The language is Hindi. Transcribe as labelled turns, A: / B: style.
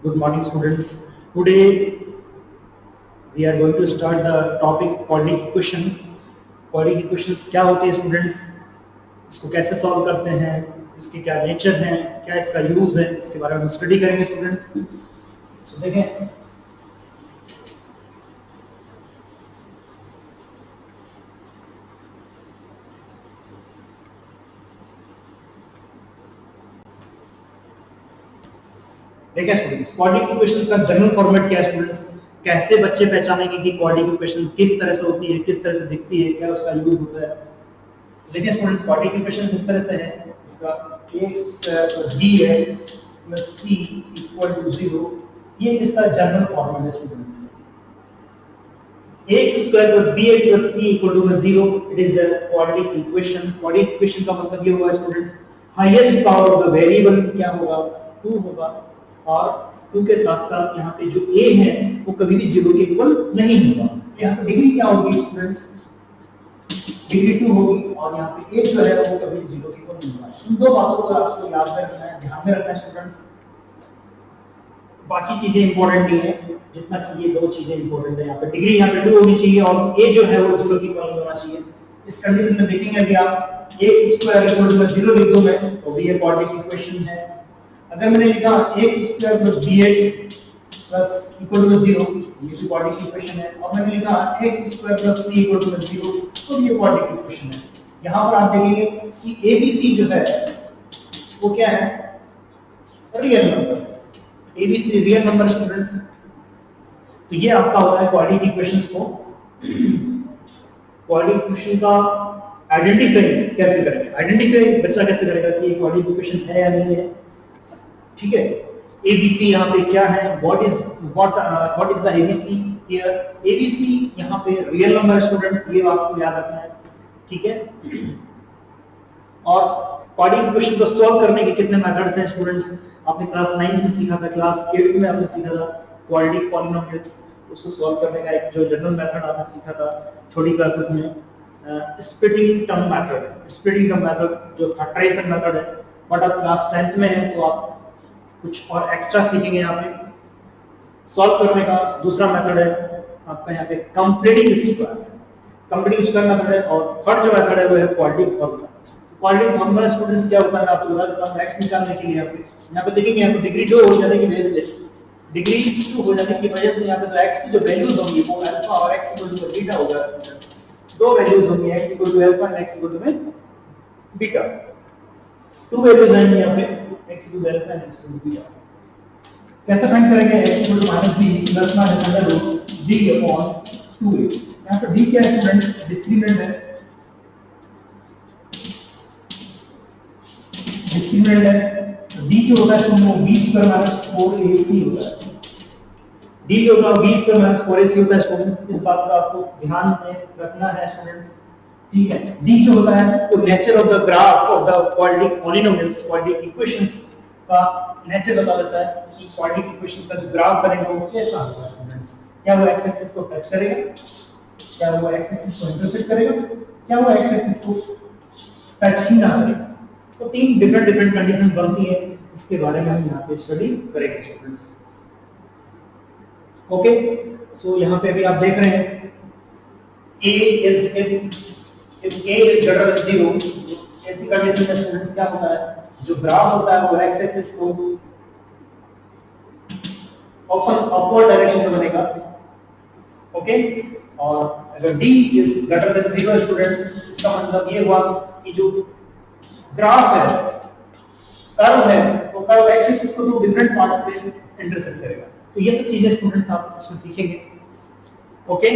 A: Good morning, students. Today we are going to start the topic quadratic equations. Quadratic equations क्या होती है स्टूडेंट्स, इसको कैसे सॉल्व करते हैं, इसके क्या नेचर है, क्या इसका यूज है, इसके बारे में स्टडी करेंगे स्टूडेंट्स। सो देखें, देखिए स्टूडेंट्स, क्वाड्रेटिक इक्वेशंस का जनरल फॉर्मेट क्या है स्टूडेंट्स, कैसे बच्चे पहचानेंगे कि क्वाड्रेटिक इक्वेशन किस तरह से होती है, किस तरह से दिखती है, क्या उसका यूज होता है। देखिए स्टूडेंट्स, क्वाड्रेटिक इक्वेशन किस तरह से है, इसका ax² + bx + c = 0, ये इसका जनरल फॉर्मेट है student. ax² + bx + c = 0, it is a quadratic equation. Quadratic equation का मतलब ये हुआ students, highest power of the variable क्या होगा, 2 होगा, और 2 के साथ साथ यहाँ पे जो a है वो कभी भी 0 के इक्वल नहीं होगा। यहाँ पे डिग्री क्या होगी स्टूडेंट्स, डिग्री 2 होगी, और यहाँ पे a जो है वो कभी 0 के इक्वल नहीं होगा। इन दो बातों को आपको याद में रखना है, ध्यान में रखना है स्टूडेंट्स। बाकी चीजें इंपॉर्टेंट नहीं है जितना कि ये दो चीजें इंपॉर्टेंट है। यहाँ पे डिग्री यहाँ पे 2 होनी चाहिए और a जो है वो 0 के इक्वल होना चाहिए। इस कंडीशन में देखेंगे अभी आप x² = 0 लिख दूं मैं तो भी ये क्वाड्रेटिक इक्वेशन है। अगर मैंने लिखा x² + bx = 0, ये भी क्वाड्रेटिक इक्वेशन है, और मैंने लिखा x² + c = 0, तो ये क्वाड्रेटिक इक्वेशन है। यहाँ पर आप देखेंगे कि abc जो है वो क्या है, real number. abc real number students, तो ये आपका होता है क्वाड्रेटिक इक्वेशंस को। क्वाड्रेटिक इक्वेशन का आइडेंटिफाई कैसे करेंगे, आइडेंटिफाई बच्चा कैसे करेगा कि ये क्वाड्रेटिक इक्वेशन है या नहीं है। ठीक है, ABC यहाँ पे क्या है, what is the ABC here, ABC यहाँ पे रियल नंबर स्टूडेंट, ये आपको याद रखना है। ठीक है, और क्वाड्रेटिक इक्वेशन को सॉल्व करने के कितने मेथड्स हैं स्टूडेंट्स, आपने क्लास 9 में सीखा था, क्लास 8 में आपने सीखा था क्वाड्रेटिक पॉलिनोमियल्स, उसको सॉल्व करने का एक जो जनरल मेथड आपने सीखा था छोटी क्लासेस में, splitting term method. Splitting term method जो फैक्टराइजेशन मेथड है, बट आप क्लास 10th में है तो आप कुछ और एक्स्ट्रा सीखेंगे। यहाँ पे सॉल्व करने का दूसरा मेथड है आपका यहाँ पे completing square. Completing square method है, और थर्ड जो मेथड है वो है quadratic formula. Quadratic formula students क्या होता है, मैं आपको बता देता हूं। x निकालने के लिए यहाँ पे देखेंगे, यहाँ पे डिग्री 2 हो जाने की वजह से, डिग्री 2 हो जाने की वजह से यहाँ पे तो x की जो वैल्यूज होंगी वो अल्फा और x = बीटा होगा स्टूडेंट। दो वैल्यूज होंगी, x = अल्फा और x = बीटा। टू वैल्यूज आएंगी यहाँ पे, x = अल्फा और x = बीटा। कैसे फाइंड करेंगे, x = -b + -d/2a। यहाँ पे d क्या है स्टूडेंट्स, डिस्क्रिमिनेंट है, डिस्क्रिमिनेंट है। d जो होता है वो b² - 4ac होता है। d जो होता है b² - 4ac होता है स्टूडेंट्स, इस बात का आपको ध्यान में रखना है स्टूडेंट्स। ठीक है, d जो होता है वो nature of the graph of the quadratic polynomials, quadratic equations का नेचर बता देता है कि क्वाड्रेटिक इक्वेशंस का जो ग्राफ बनेगा वो कैसा होगा स्टूडेंट्स। क्या वो x एक्सिस को टच करेगा, क्या वो x एक्सिस को इंटरसेक्ट करेगा, क्या वो x एक्सिस को टच ही ना करेगा। तो तीन डिफरेंट कंडीशंस बनती है, इसके बारे में हम यहाँ पे स्टडी करेंगे स्टूडेंट्स। ओके, सो यहाँ पे अभी आप देख रहे हैं a is if a is greater than 0, ऐसी कंडीशन में स्टूडेंट्स क्या होता है, जो ग्राफ होता है वो x एक्सिस को अपवर्ड डायरेक्शन में बनेगा। ओके, और अगर d is greater than 0 students, इसका मतलब ये हुआ कि जो ग्राफ है, कर्व है, वो कर्व x एक्सिस को दो डिफरेंट पार्ट्स पे इंटरसेक्ट करेगा। तो ये सब चीजें स्टूडेंट्स आप इसमें सीखेंगे। ओके,